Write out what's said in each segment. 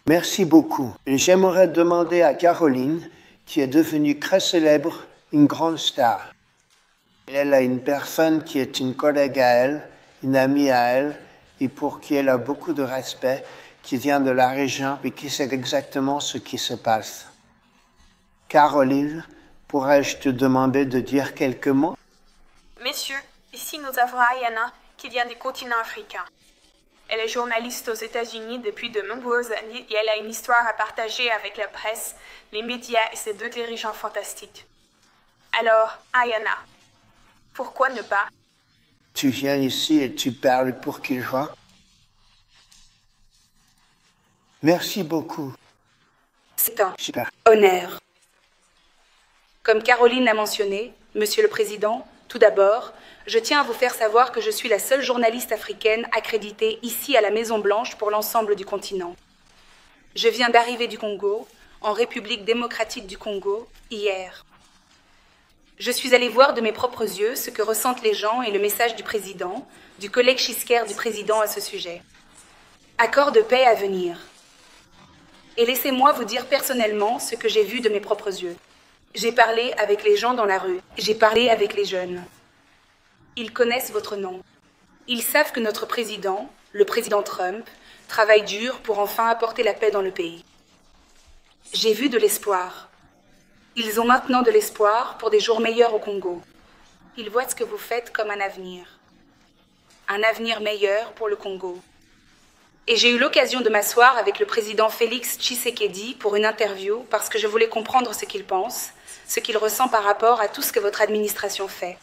Merci beaucoup. J'aimerais demander à Caroline, qui est devenue très célèbre, une grande star. Elle a une personne qui est une collègue à elle, une amie à elle, et pour qui elle a beaucoup de respect, qui vient de la région et qui sait exactement ce qui se passe. Caroline, pourrais-je te demander de dire quelques mots? Messieurs, ici nous avons Ayana, qui vient du continent africain. Elle est journaliste aux États-Unis depuis de nombreuses années et elle a une histoire à partager avec la presse, les médias et ses deux dirigeants fantastiques. Alors, Ayana, pourquoi ne pas? Tu viens ici et tu parles pour qu'il voit. Merci beaucoup. C'est un Super. honneur. Comme Caroline l'a mentionné, Monsieur le Président, tout d'abord, je tiens à vous faire savoir que je suis la seule journaliste africaine accréditée ici à la Maison-Blanche pour l'ensemble du continent. Je viens d'arriver du Congo, en République démocratique du Congo, hier. Je suis allée voir de mes propres yeux ce que ressentent les gens et le message du président, du collègue Schisker du président à ce sujet. Accord de paix à venir. Et laissez-moi vous dire personnellement ce que j'ai vu de mes propres yeux. J'ai parlé avec les gens dans la rue, j'ai parlé avec les jeunes. Ils connaissent votre nom. Ils savent que notre président, le président Trump, travaille dur pour enfin apporter la paix dans le pays. J'ai vu de l'espoir. Ils ont maintenant de l'espoir pour des jours meilleurs au Congo. Ils voient ce que vous faites comme un avenir. Un avenir meilleur pour le Congo. Et j'ai eu l'occasion de m'asseoir avec le président Félix Tshisekedi pour une interview parce que je voulais comprendre ce qu'il pense, ce qu'il ressent par rapport à tout ce que votre administration fait.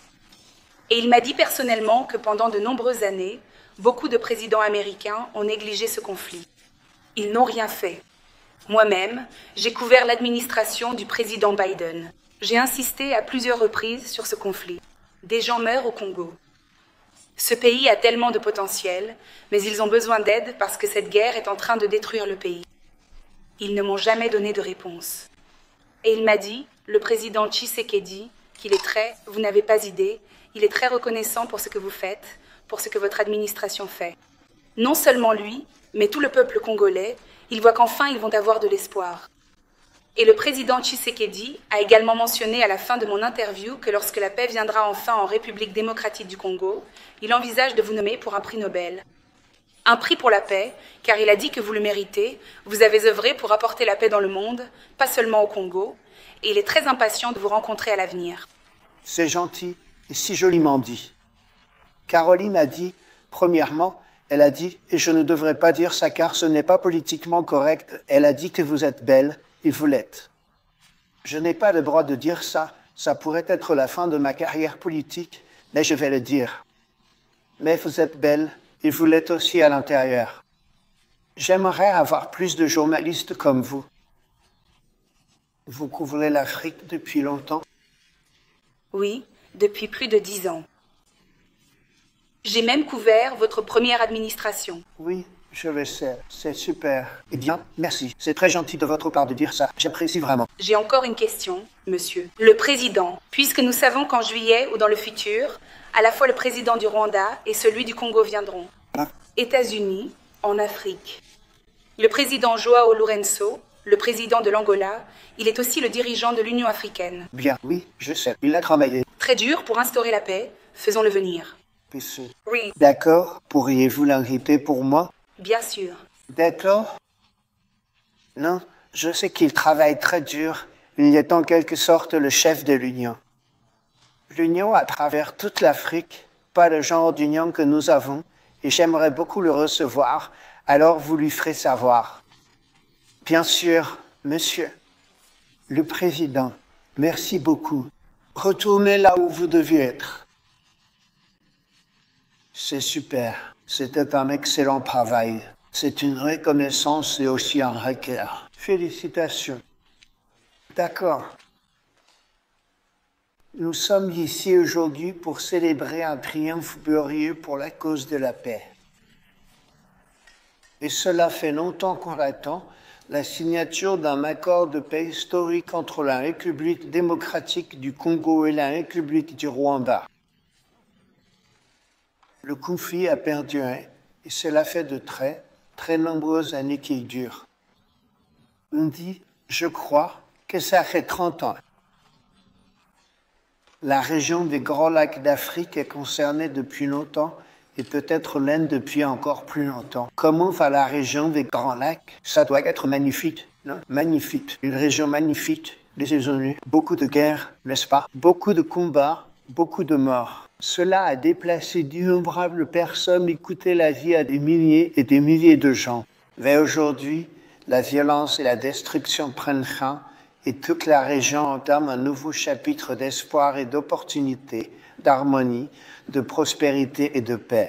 Et il m'a dit personnellement que pendant de nombreuses années, beaucoup de présidents américains ont négligé ce conflit. Ils n'ont rien fait. Moi-même, j'ai couvert l'administration du président Biden. J'ai insisté à plusieurs reprises sur ce conflit. Des gens meurent au Congo. Ce pays a tellement de potentiel, mais ils ont besoin d'aide parce que cette guerre est en train de détruire le pays. Ils ne m'ont jamais donné de réponse. Et il m'a dit, le président Tshisekedi, vous n'avez pas idée, il est très reconnaissant pour ce que vous faites, pour ce que votre administration fait. Non seulement lui, mais tout le peuple congolais, il voit qu'enfin ils vont avoir de l'espoir. Et le président Tshisekedi a également mentionné à la fin de mon interview que lorsque la paix viendra enfin en République démocratique du Congo, il envisage de vous nommer pour un prix Nobel. Un prix pour la paix, car il a dit que vous le méritez, vous avez œuvré pour apporter la paix dans le monde, pas seulement au Congo, et il est très impatient de vous rencontrer à l'avenir. C'est gentil et si joliment dit. Caroline a dit, premièrement, elle a dit, et je ne devrais pas dire ça car ce n'est pas politiquement correct, elle a dit que vous êtes belle et vous l'êtes. Je n'ai pas le droit de dire ça, ça pourrait être la fin de ma carrière politique, mais je vais le dire. Mais vous êtes belle et vous l'êtes aussi à l'intérieur. J'aimerais avoir plus de journalistes comme vous. Vous couvrez l'Afrique depuis longtemps? Oui, depuis plus de 10 ans. J'ai même couvert votre première administration. Oui, je le sais. C'est super. Eh bien, merci. C'est très gentil de votre part de dire ça. J'apprécie vraiment. J'ai encore une question, monsieur. Le président, puisque nous savons qu'en juillet ou dans le futur, à la fois le président du Rwanda et celui du Congo viendront. États-Unis, en Afrique. Le président Joao Lourenço, le président de l'Angola, il est aussi le dirigeant de l'Union africaine. Bien, oui, je sais. Il a travaillé. Très dur pour instaurer la paix. Faisons-le venir. Oui. D'accord. Pourriez-vous l'inviter pour moi? Bien sûr. D'accord. Non, je sais qu'il travaille très dur. Il est en quelque sorte le chef de l'Union. L'Union à travers toute l'Afrique, pas le genre d'union que nous avons, et j'aimerais beaucoup le recevoir, alors vous lui ferez savoir. Bien sûr, monsieur. Le président, merci beaucoup. Retournez là où vous deviez être. C'est super. C'était un excellent travail. C'est une reconnaissance et aussi un requert. Félicitations. D'accord. Nous sommes ici aujourd'hui pour célébrer un triomphe glorieux pour la cause de la paix. Et cela fait longtemps qu'on attend la signature d'un accord de paix historique entre la République démocratique du Congo et la République du Rwanda. Le conflit a perduré et cela fait de très nombreuses années qu'il dure. On dit, je crois que ça fait 30 ans. La région des Grands Lacs d'Afrique est concernée depuis longtemps et peut-être l'Inde depuis encore plus longtemps. Comment va la région des Grands Lacs? Ça doit être magnifique, non? Magnifique. Une région magnifique, désolé. Beaucoup de guerres, n'est-ce pas? Beaucoup de combats, beaucoup de morts. Cela a déplacé d'innombrables personnes, et coûté la vie à des milliers et des milliers de gens. Mais aujourd'hui, la violence et la destruction prennent fin et toute la région entame un nouveau chapitre d'espoir et d'opportunité, d'harmonie, de prospérité et de paix.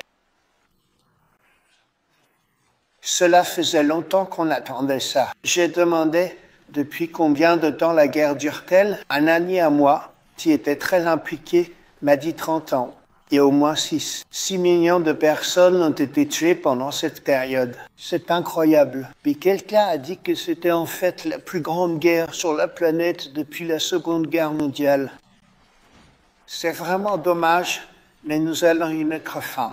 Cela faisait longtemps qu'on attendait ça. J'ai demandé depuis combien de temps la guerre dure-t-elle? Un ami à moi, qui était très impliqué, m'a dit 30 ans. Et au moins 6 millions de personnes ont été tuées pendant cette période. C'est incroyable. Puis quelqu'un a dit que c'était en fait la plus grande guerre sur la planète depuis la Seconde Guerre mondiale. C'est vraiment dommage, mais nous allons y mettre fin.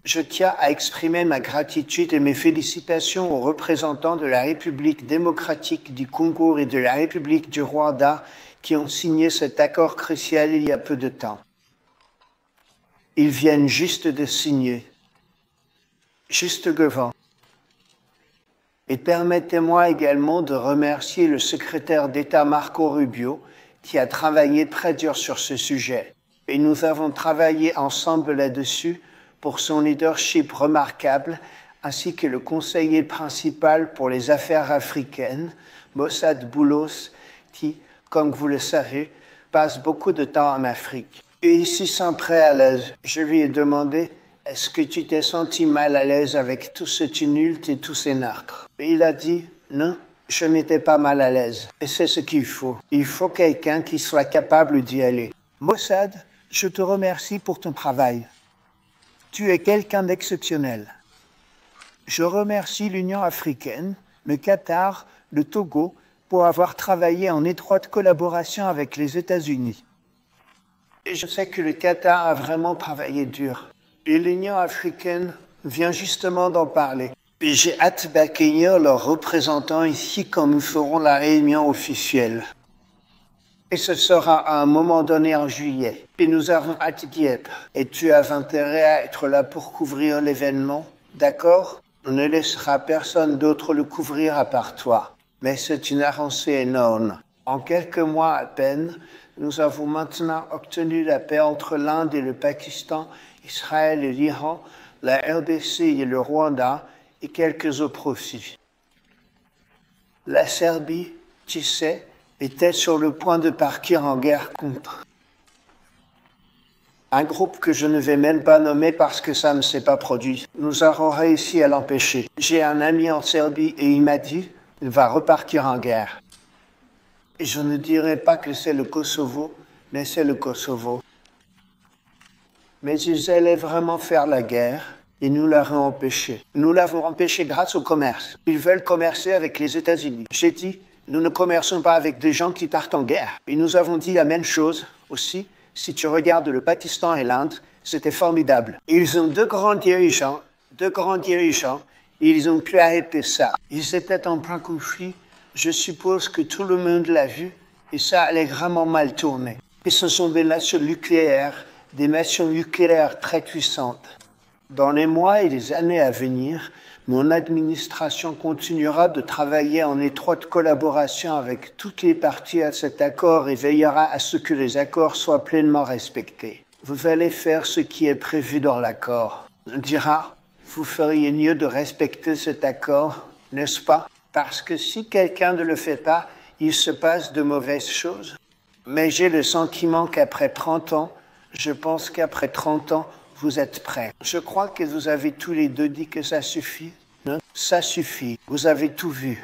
Je tiens à exprimer ma gratitude et mes félicitations aux représentants de la République démocratique du Congo et de la République du Rwanda qui ont signé cet accord crucial il y a peu de temps. Ils viennent juste de signer, juste devant. Et permettez-moi également de remercier le secrétaire d'État Marco Rubio qui a travaillé très dur sur ce sujet. Et nous avons travaillé ensemble là-dessus pour son leadership remarquable, ainsi que le conseiller principal pour les affaires africaines, Mossad Boulos, qui, comme vous le savez, passe beaucoup de temps en Afrique. Et ici, sans préalable, je lui ai demandé « Est-ce que tu t'es senti mal à l'aise avec tout ce tumulte et tous ces narcos ?» Et il a dit « Non, je n'étais pas mal à l'aise. » Et c'est ce qu'il faut. Il faut quelqu'un qui soit capable d'y aller. Mossad, je te remercie pour ton travail. Tu es quelqu'un d'exceptionnel. Je remercie l'Union africaine, le Qatar, le Togo, pour avoir travaillé en étroite collaboration avec les États-Unis. Et je sais que le Qatar a vraiment travaillé dur. Et l'Union africaine vient justement d'en parler. Et j'ai hâte d'accueillir leurs représentants ici quand nous ferons la réunion officielle. Et ce sera à un moment donné en juillet. Et nous avons hâte d'y être. Et tu as intérêt à être là pour couvrir l'événement, d'accord? On ne laissera personne d'autre le couvrir à part toi. Mais c'est une avancée énorme. En quelques mois à peine, nous avons maintenant obtenu la paix entre l'Inde et le Pakistan, Israël et l'Iran, la RDC et le Rwanda, et quelques autres aussi. La Serbie, tu sais, était sur le point de partir en guerre contre un groupe que je ne vais même pas nommer parce que ça ne s'est pas produit. Nous avons réussi à l'empêcher. J'ai un ami en Serbie et il m'a dit qu'il va repartir en guerre. Et je ne dirais pas que c'est le Kosovo, mais c'est le Kosovo. Mais ils allaient vraiment faire la guerre et nous l'avons empêché. Nous l'avons empêché grâce au commerce. Ils veulent commercer avec les États-Unis. J'ai dit, nous ne commerçons pas avec des gens qui partent en guerre. Et nous avons dit la même chose aussi. Si tu regardes le Pakistan et l'Inde, c'était formidable. Ils ont deux grands dirigeants, et ils ont pu arrêter ça. Ils étaient en plein conflit. Je suppose que tout le monde l'a vu et ça allait vraiment mal tourner. Et ce sont des nations nucléaires très puissantes. Dans les mois et les années à venir, mon administration continuera de travailler en étroite collaboration avec toutes les parties à cet accord et veillera à ce que les accords soient pleinement respectés. Vous allez faire ce qui est prévu dans l'accord. On dira, vous feriez mieux de respecter cet accord, n'est-ce pas? Parce que si quelqu'un ne le fait pas, il se passe de mauvaises choses. Mais j'ai le sentiment qu'après 30 ans, je pense qu'après 30 ans, vous êtes prêts. Je crois que vous avez tous les deux dit que ça suffit. Non? Ça suffit. Vous avez tout vu.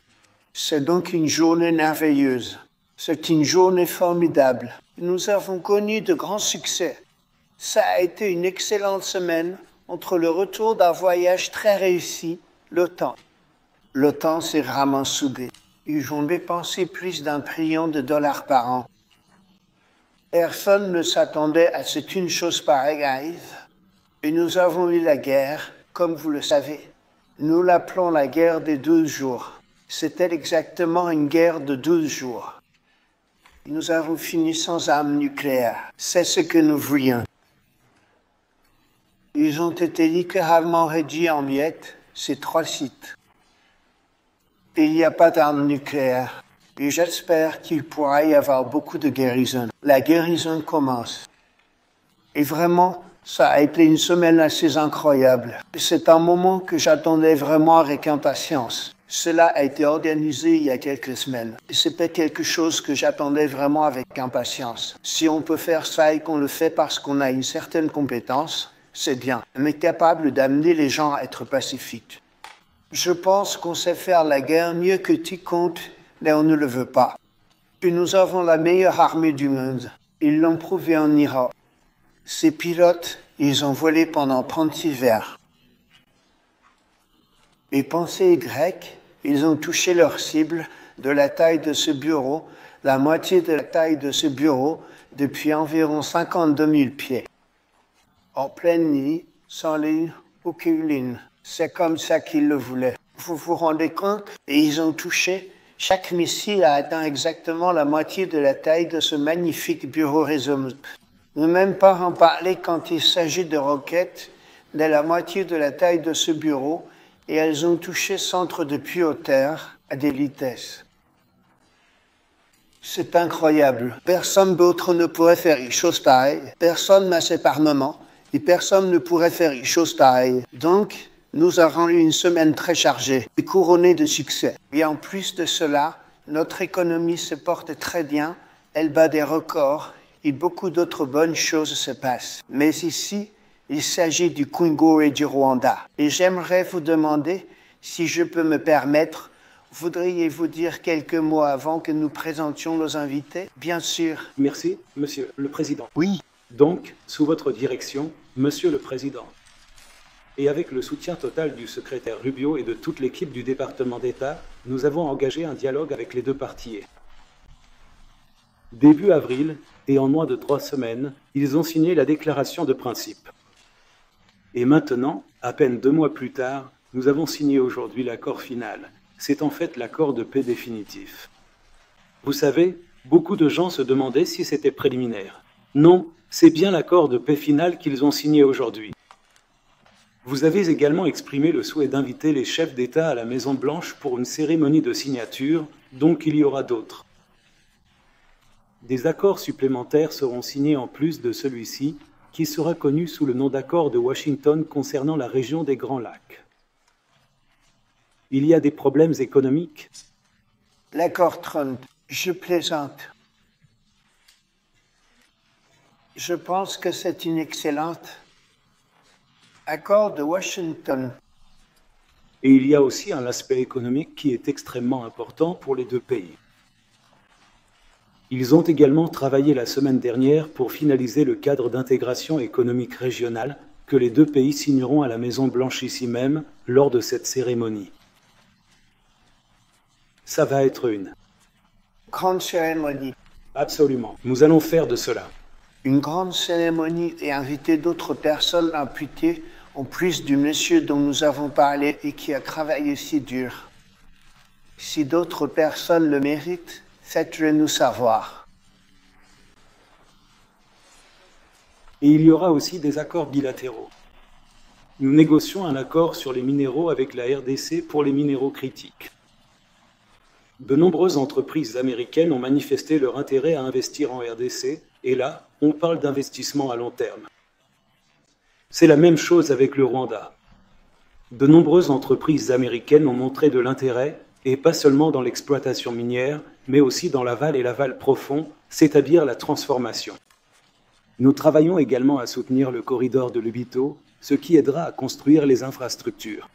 C'est donc une journée merveilleuse. C'est une journée formidable. Nous avons connu de grands succès. Ça a été une excellente semaine entre le retour d'un voyage très réussi, l'OTAN. L'OTAN s'est vraiment soudée. Ils ont dépensé plus d'1 trillion de dollars par an. Personne ne s'attendait à ce qu'une chose pareille arrive. Et nous avons eu la guerre, comme vous le savez. Nous l'appelons la guerre des 12 jours. C'était exactement une guerre de 12 jours. Nous avons fini sans armes nucléaires. C'est ce que nous voulions. Ils ont été littéralement réduits en miettes, ces 3 sites. Et il n'y a pas d'armes nucléaires. Et j'espère qu'il pourra y avoir beaucoup de guérison. La guérison commence. Et vraiment, ça a été une semaine assez incroyable. C'est un moment que j'attendais vraiment avec impatience. Cela a été organisé il y a quelques semaines. C'était quelque chose que j'attendais vraiment avec impatience. Si on peut faire ça et qu'on le fait parce qu'on a une certaine compétence, c'est bien. On est capable d'amener les gens à être pacifiques. Je pense qu'on sait faire la guerre mieux que quiconque, mais on ne le veut pas. Et nous avons la meilleure armée du monde. Ils l'ont prouvé en Irak. Ces pilotes, ils ont volé pendant 30 hivers. Et pensez les Grecs, ils ont touché leur cible de la taille de ce bureau, la moitié de la taille de ce bureau, depuis environ 52 000 pieds. En pleine nuit, sans ligne, aucune ligne. C'est comme ça qu'ils le voulaient. Vous vous rendez compte? Et ils ont touché. Chaque missile a atteint exactement la moitié de la taille de ce magnifique bureau résolu. Ne même pas en parler quand il s'agit de roquettes de la moitié de la taille de ce bureau, et elles ont touché centre de puits aux terres à des vitesses. C'est incroyable. Personne d'autre ne pourrait faire une chose pareille. Personne n'a cet armement, et personne ne pourrait faire une chose pareille. Donc, nous aurons eu une semaine très chargée et couronnée de succès. Et en plus de cela, notre économie se porte très bien, elle bat des records et beaucoup d'autres bonnes choses se passent. Mais ici, il s'agit du Congo et du Rwanda. Et j'aimerais vous demander, si je peux me permettre, voudriez-vous dire quelques mots avant que nous présentions nos invités? Bien sûr. Merci, Monsieur le Président. Oui. Donc, sous votre direction, Monsieur le Président, et avec le soutien total du secrétaire Rubio et de toute l'équipe du département d'État, nous avons engagé un dialogue avec les 2 parties. Début avril, et en moins de 3 semaines, ils ont signé la déclaration de principe. Et maintenant, à peine 2 mois plus tard, nous avons signé aujourd'hui l'accord final. C'est en fait l'accord de paix définitif. Vous savez, beaucoup de gens se demandaient si c'était préliminaire. Non, c'est bien l'accord de paix final qu'ils ont signé aujourd'hui. Vous avez également exprimé le souhait d'inviter les chefs d'État à la Maison-Blanche pour une cérémonie de signature, donc il y aura d'autres. Des accords supplémentaires seront signés en plus de celui-ci, qui sera connu sous le nom d'accord de Washington concernant la région des Grands Lacs. Il y a des problèmes économiques. L'accord Trump, je plaisante. Je pense que c'est une excellente accord de Washington. Et il y a aussi un aspect économique qui est extrêmement important pour les 2 pays. Ils ont également travaillé la semaine dernière pour finaliser le cadre d'intégration économique régionale que les 2 pays signeront à la Maison-Blanche ici même lors de cette cérémonie. Ça va être une grande cérémonie. Absolument. Nous allons faire de cela une grande cérémonie et inviter d'autres personnes imputées en plus du monsieur dont nous avons parlé et qui a travaillé si dur. Si d'autres personnes le méritent, faites-le nous savoir. Et il y aura aussi des accords bilatéraux. Nous négocions un accord sur les minéraux avec la RDC pour les minéraux critiques. De nombreuses entreprises américaines ont manifesté leur intérêt à investir en RDC, et là, on parle d'investissement à long terme. C'est la même chose avec le Rwanda. De nombreuses entreprises américaines ont montré de l'intérêt, et pas seulement dans l'exploitation minière, mais aussi dans l'aval et l'aval profond, c'est-à-dire la transformation. Nous travaillons également à soutenir le corridor de Lobito, ce qui aidera à construire les infrastructures.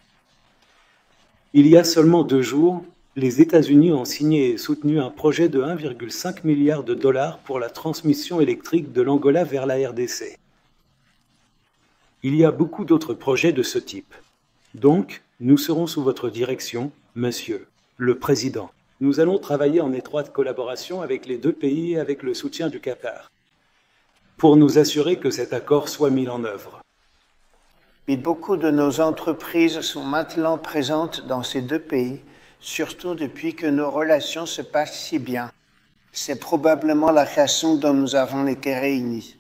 Il y a seulement 2 jours, les États-Unis ont signé et soutenu un projet de 1,5 milliard de dollars pour la transmission électrique de l'Angola vers la RDC. Il y a beaucoup d'autres projets de ce type. Donc, nous serons sous votre direction, Monsieur le Président. Nous allons travailler en étroite collaboration avec les 2 pays et avec le soutien du Qatar, pour nous assurer que cet accord soit mis en œuvre. Et beaucoup de nos entreprises sont maintenant présentes dans ces 2 pays, surtout depuis que nos relations se passent si bien. C'est probablement la façon dont nous avons été réunis.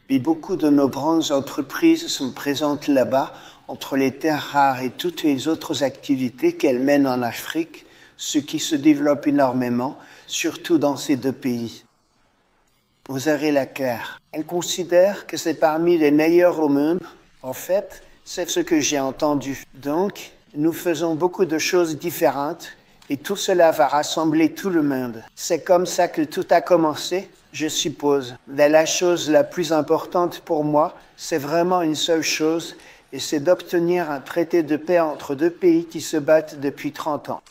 Puis beaucoup de nos grandes entreprises sont présentes là-bas, entre les terres rares et toutes les autres activités qu'elles mènent en Afrique, ce qui se développe énormément, surtout dans ces deux pays. Vous avez la Caire. Elle considère que c'est parmi les meilleurs au monde. En fait, c'est ce que j'ai entendu. Donc, nous faisons beaucoup de choses différentes et tout cela va rassembler tout le monde. C'est comme ça que tout a commencé, je suppose. Mais la chose la plus importante pour moi, c'est vraiment une seule chose, et c'est d'obtenir un traité de paix entre deux pays qui se battent depuis 30 ans.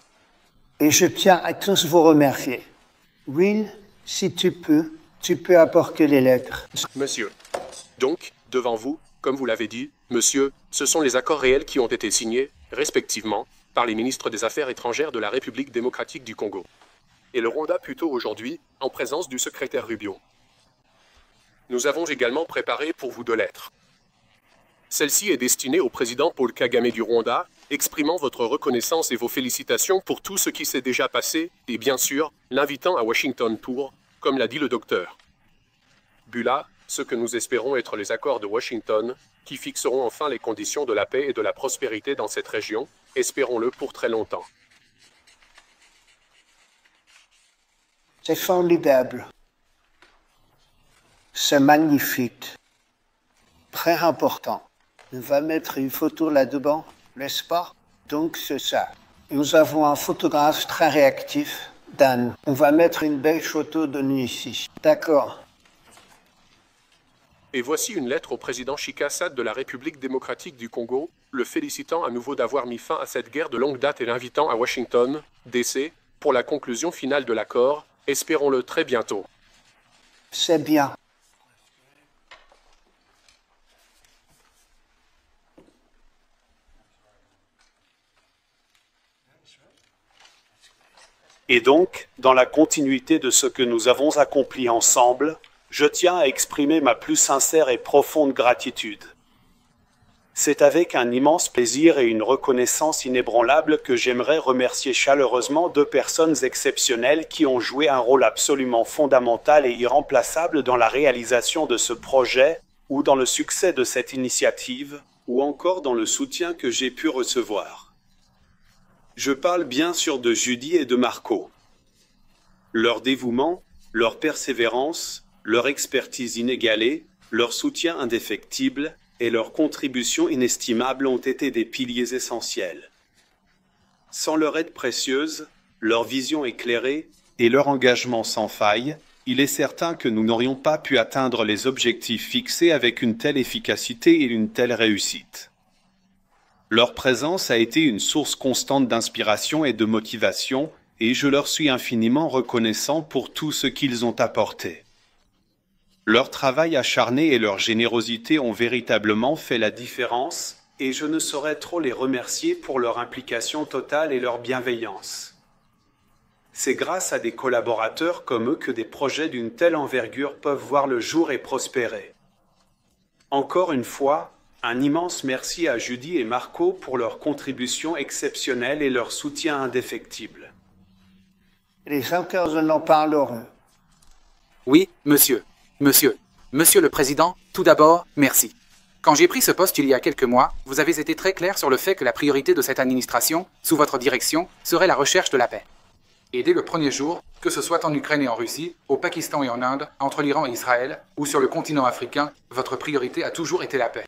Et je tiens à tous vous remercier. Will, si tu peux apporter les lettres. Monsieur. Donc, devant vous, comme vous l'avez dit, monsieur, ce sont les accords réels qui ont été signés, respectivement, par les ministres des Affaires étrangères de la République démocratique du Congo et le Rwanda plus tôt aujourd'hui, en présence du secrétaire Rubio. Nous avons également préparé pour vous 2 lettres. Celle-ci est destinée au président Paul Kagame du Rwanda, exprimant votre reconnaissance et vos félicitations pour tout ce qui s'est déjà passé, et bien sûr, l'invitant à Washington pour, comme l'a dit le docteur Bula, ce que nous espérons être les accords de Washington, qui fixeront enfin les conditions de la paix et de la prospérité dans cette région, espérons-le pour très longtemps. C'est formidable. C'est magnifique. Très important. On va mettre une photo là-dedans, n'est-ce pas? Donc c'est ça. Nous avons un photographe très réactif, Dan. On va mettre une belle photo de nous ici. D'accord. Et voici une lettre au président Chikassad de la République démocratique du Congo, le félicitant à nouveau d'avoir mis fin à cette guerre de longue date et l'invitant à Washington, D.C., pour la conclusion finale de l'accord, espérons-le très bientôt. C'est bien. Et donc, dans la continuité de ce que nous avons accompli ensemble, je tiens à exprimer ma plus sincère et profonde gratitude. C'est avec un immense plaisir et une reconnaissance inébranlable que j'aimerais remercier chaleureusement 2 personnes exceptionnelles qui ont joué un rôle absolument fondamental et irremplaçable dans la réalisation de ce projet, ou dans le succès de cette initiative, ou encore dans le soutien que j'ai pu recevoir. Je parle bien sûr de Judy et de Marco. Leur dévouement, leur persévérance, leur expertise inégalée, leur soutien indéfectible et leur contribution inestimable ont été des piliers essentiels. Sans leur aide précieuse, leur vision éclairée et leur engagement sans faille, il est certain que nous n'aurions pas pu atteindre les objectifs fixés avec une telle efficacité et une telle réussite. Leur présence a été une source constante d'inspiration et de motivation, et je leur suis infiniment reconnaissant pour tout ce qu'ils ont apporté. Leur travail acharné et leur générosité ont véritablement fait la différence, et je ne saurais trop les remercier pour leur implication totale et leur bienveillance. C'est grâce à des collaborateurs comme eux que des projets d'une telle envergure peuvent voir le jour et prospérer. Encore une fois, un immense merci à Judy et Marco pour leur contribution exceptionnelle et leur soutien indéfectible. Les intervenants parleront. Oui, monsieur. Monsieur le Président, tout d'abord, merci. Quand j'ai pris ce poste il y a quelques mois, vous avez été très clair sur le fait que la priorité de cette administration, sous votre direction, serait la recherche de la paix. Et dès le premier jour, que ce soit en Ukraine et en Russie, au Pakistan et en Inde, entre l'Iran et Israël, ou sur le continent africain, votre priorité a toujours été la paix.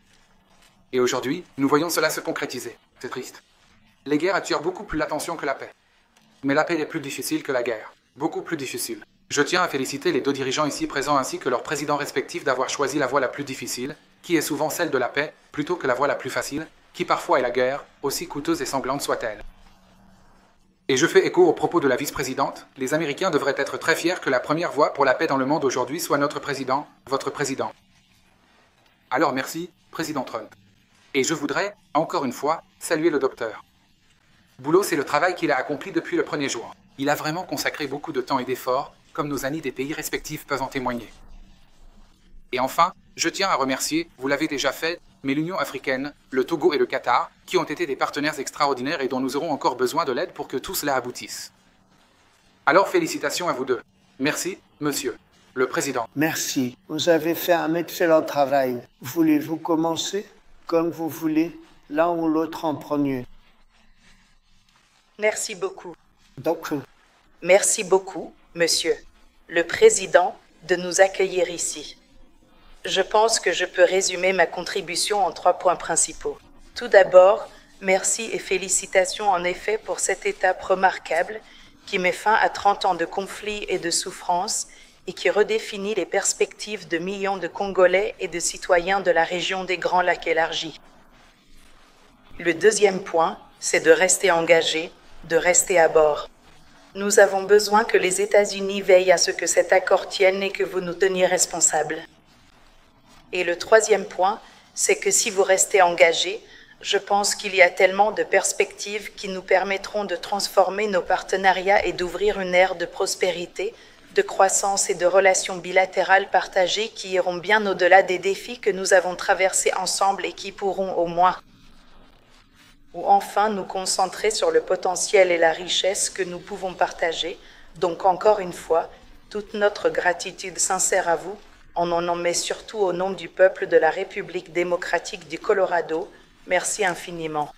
Et aujourd'hui, nous voyons cela se concrétiser. C'est triste. Les guerres attirent beaucoup plus l'attention que la paix. Mais la paix est plus difficile que la guerre. Beaucoup plus difficile. Je tiens à féliciter les 2 dirigeants ici présents ainsi que leurs présidents respectifs d'avoir choisi la voie la plus difficile, qui est souvent celle de la paix, plutôt que la voie la plus facile, qui parfois est la guerre, aussi coûteuse et sanglante soit-elle. Et je fais écho aux propos de la vice-présidente, les Américains devraient être très fiers que la première voie pour la paix dans le monde aujourd'hui soit notre président, votre président. Alors merci, président Trump. Et je voudrais, encore une fois, saluer le docteur. Boulot, c'est le travail qu'il a accompli depuis le premier jour. Il a vraiment consacré beaucoup de temps et d'efforts, comme nos amis des pays respectifs peuvent en témoigner. Et enfin, je tiens à remercier, vous l'avez déjà fait, mais l'Union africaine, le Togo et le Qatar, qui ont été des partenaires extraordinaires et dont nous aurons encore besoin de l'aide pour que tout cela aboutisse. Alors félicitations à vous deux. Merci, monsieur le Président. Merci. Vous avez fait un excellent travail. Voulez-vous commencer comme vous voulez, l'un ou l'autre en premier? Merci beaucoup. Donc, Merci beaucoup, Monsieur le Président, de nous accueillir ici. Je pense que je peux résumer ma contribution en 3 points principaux. Tout d'abord, merci et félicitations en effet pour cette étape remarquable qui met fin à 30 ans de conflits et de souffrances et qui redéfinit les perspectives de millions de Congolais et de citoyens de la région des Grands Lacs élargis. Le deuxième point, c'est de rester engagé, de rester à bord. Nous avons besoin que les États-Unis veillent à ce que cet accord tienne et que vous nous teniez responsables. Et le troisième point, c'est que si vous restez engagés, je pense qu'il y a tellement de perspectives qui nous permettront de transformer nos partenariats et d'ouvrir une ère de prospérité, de croissance et de relations bilatérales partagées qui iront bien au-delà des défis que nous avons traversés ensemble et qui pourront au moins ou enfin nous concentrer sur le potentiel et la richesse que nous pouvons partager. Donc encore une fois, toute notre gratitude sincère à vous, on en met surtout au nom du peuple de la République démocratique du Colorado. Merci infiniment.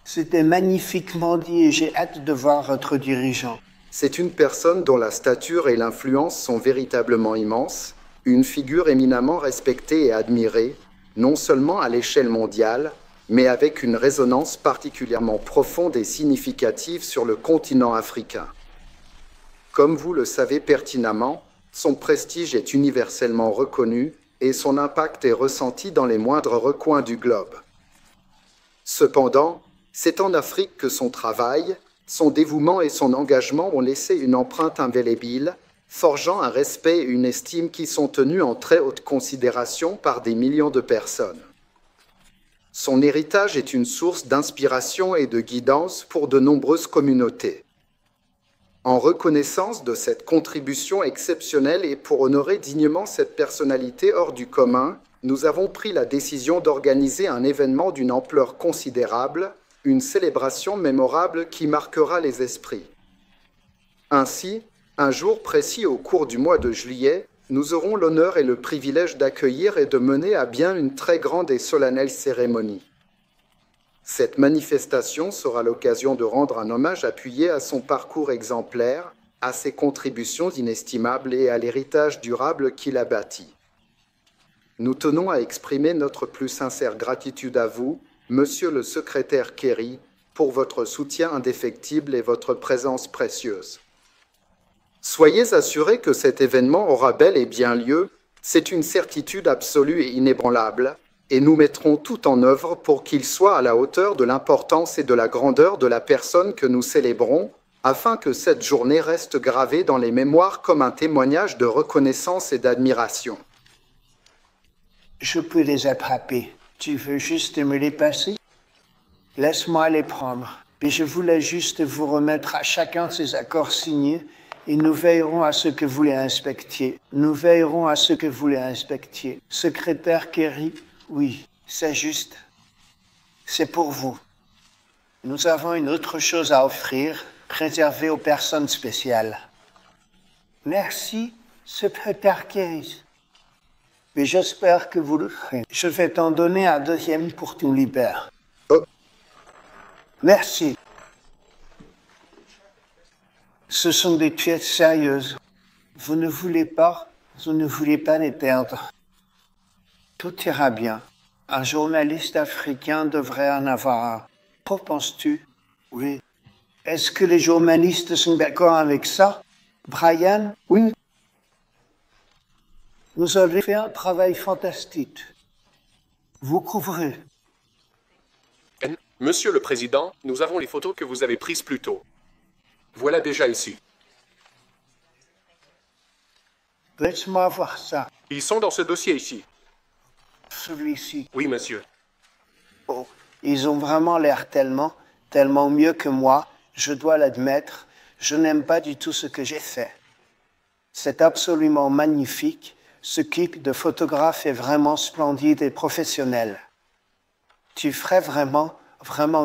c'était magnifiquement dit et j'ai hâte de voir votre dirigeant. C'est une personne dont la stature et l'influence sont véritablement immenses, une figure éminemment respectée et admirée, non seulement à l'échelle mondiale, mais avec une résonance particulièrement profonde et significative sur le continent africain. Comme vous le savez pertinemment, son prestige est universellement reconnu et son impact est ressenti dans les moindres recoins du globe. Cependant, c'est en Afrique que son travail, son dévouement et son engagement ont laissé une empreinte indélébile, forgeant un respect et une estime qui sont tenus en très haute considération par des millions de personnes. Son héritage est une source d'inspiration et de guidance pour de nombreuses communautés. En reconnaissance de cette contribution exceptionnelle et pour honorer dignement cette personnalité hors du commun, nous avons pris la décision d'organiser un événement d'une ampleur considérable, une célébration mémorable qui marquera les esprits. Ainsi, un jour précis au cours du mois de juillet, nous aurons l'honneur et le privilège d'accueillir et de mener à bien une très grande et solennelle cérémonie. Cette manifestation sera l'occasion de rendre un hommage appuyé à son parcours exemplaire, à ses contributions inestimables et à l'héritage durable qu'il a bâti. Nous tenons à exprimer notre plus sincère gratitude à vous, Monsieur le secrétaire Kerry, pour votre soutien indéfectible et votre présence précieuse. Soyez assurés que cet événement aura bel et bien lieu, c'est une certitude absolue et inébranlable, et nous mettrons tout en œuvre pour qu'il soit à la hauteur de l'importance et de la grandeur de la personne que nous célébrons, afin que cette journée reste gravée dans les mémoires comme un témoignage de reconnaissance et d'admiration. Je peux les attraper. Tu veux juste me les passer? Laisse-moi les prendre. Et je voulais juste vous remettre à chacun ces accords signés et nous veillerons à ce que vous les inspectiez. Nous veillerons à ce que vous les inspectiez. Secrétaire Kerry, oui, c'est juste. C'est pour vous. Nous avons une autre chose à offrir, réservée aux personnes spéciales. Merci, secrétaire Kerry. Mais j'espère que vous le ferez. Je vais t'en donner un deuxième pour ton libère. Oh. Merci. Ce sont des pièces sérieuses. Vous ne voulez pas les perdre. Tout ira bien. Un journaliste africain devrait en avoir un. Qu'en penses-tu? Oui. Est-ce que les journalistes sont d'accord avec ça? Brian? Oui. Vous avez fait un travail fantastique. Vous couvrez. Monsieur le Président, nous avons les photos que vous avez prises plus tôt. Voilà déjà ici. Laisse-moi voir ça. Ils sont dans ce dossier ici. Celui-ci. Oui, monsieur. Oh, ils ont vraiment l'air tellement mieux que moi. Je dois l'admettre. Je n'aime pas du tout ce que j'ai fait. C'est absolument magnifique. Ce équipe de photographes est vraiment splendide et professionnelle. Tu ferais vraiment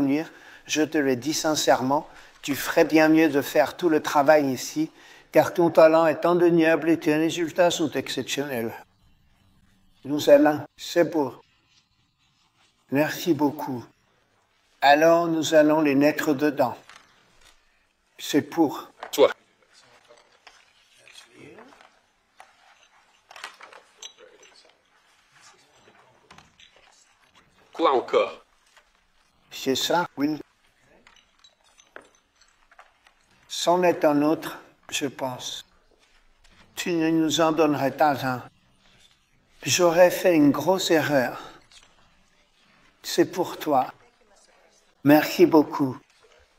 mieux, je te le dis sincèrement, tu ferais bien mieux de faire tout le travail ici, car ton talent est indéniable et tes résultats sont exceptionnels. Nous allons, c'est beau. Merci beaucoup. Alors nous allons les mettre dedans. C'est pour Toi. Quoi encore? C'est ça, oui. C'en est un autre, je pense. Tu ne nous en donnerais pas un. J'aurais fait une grosse erreur. C'est pour toi. Merci beaucoup.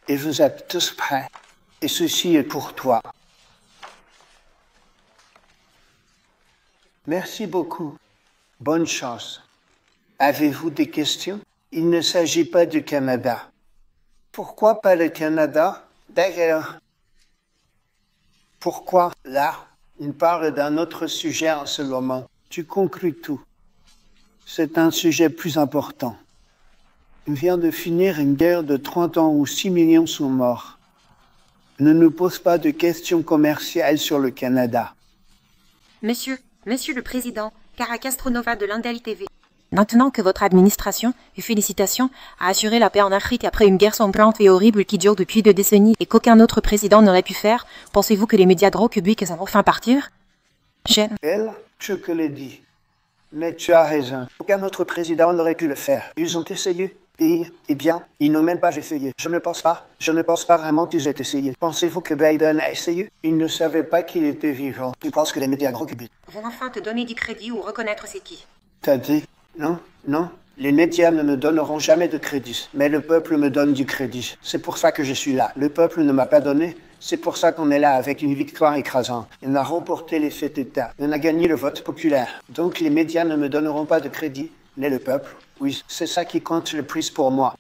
Et vous êtes tous prêts. Et ceci est pour toi. Merci beaucoup. Bonne chance. Avez-vous des questions? Il ne s'agit pas du Canada. Pourquoi pas le Canada? D'ailleurs, pourquoi là? Il parle d'un autre sujet en ce moment. Tu conclus tout. C'est un sujet plus important. Il vient de finir une guerre de 30 ans où 6 millions sont morts. Ne nous pose pas de questions commerciales sur le Canada. Monsieur le Président, Cara Castronova de l'Indel TV. Maintenant que votre administration, et félicitations, a assuré la paix en Afrique après une guerre sanglante et horrible qui dure depuis 2 décennies et qu'aucun autre président n'aurait pu faire, pensez-vous que les médias gros-cubiques vont enfin partir? Elle, je te l'ai dit. Mais tu as raison. Aucun autre président n'aurait pu le faire. Ils ont essayé. Eh bien, ils n'ont même pas essayé. Je ne pense pas vraiment qu'ils aient essayé. Pensez-vous que Biden a essayé? Il ne savait pas qu'il était vivant. Tu penses que les médias gros-cubiques vont enfin te donner du crédit ou reconnaître c'est qui? T'as dit? Non. Les médias ne me donneront jamais de crédit. Mais le peuple me donne du crédit. C'est pour ça que je suis là. Le peuple ne m'a pas donné. C'est pour ça qu'on est là avec une victoire écrasante. On a remporté les faits d'État. On a gagné le vote populaire. Donc les médias ne me donneront pas de crédit. Mais le peuple, oui, c'est ça qui compte le plus pour moi.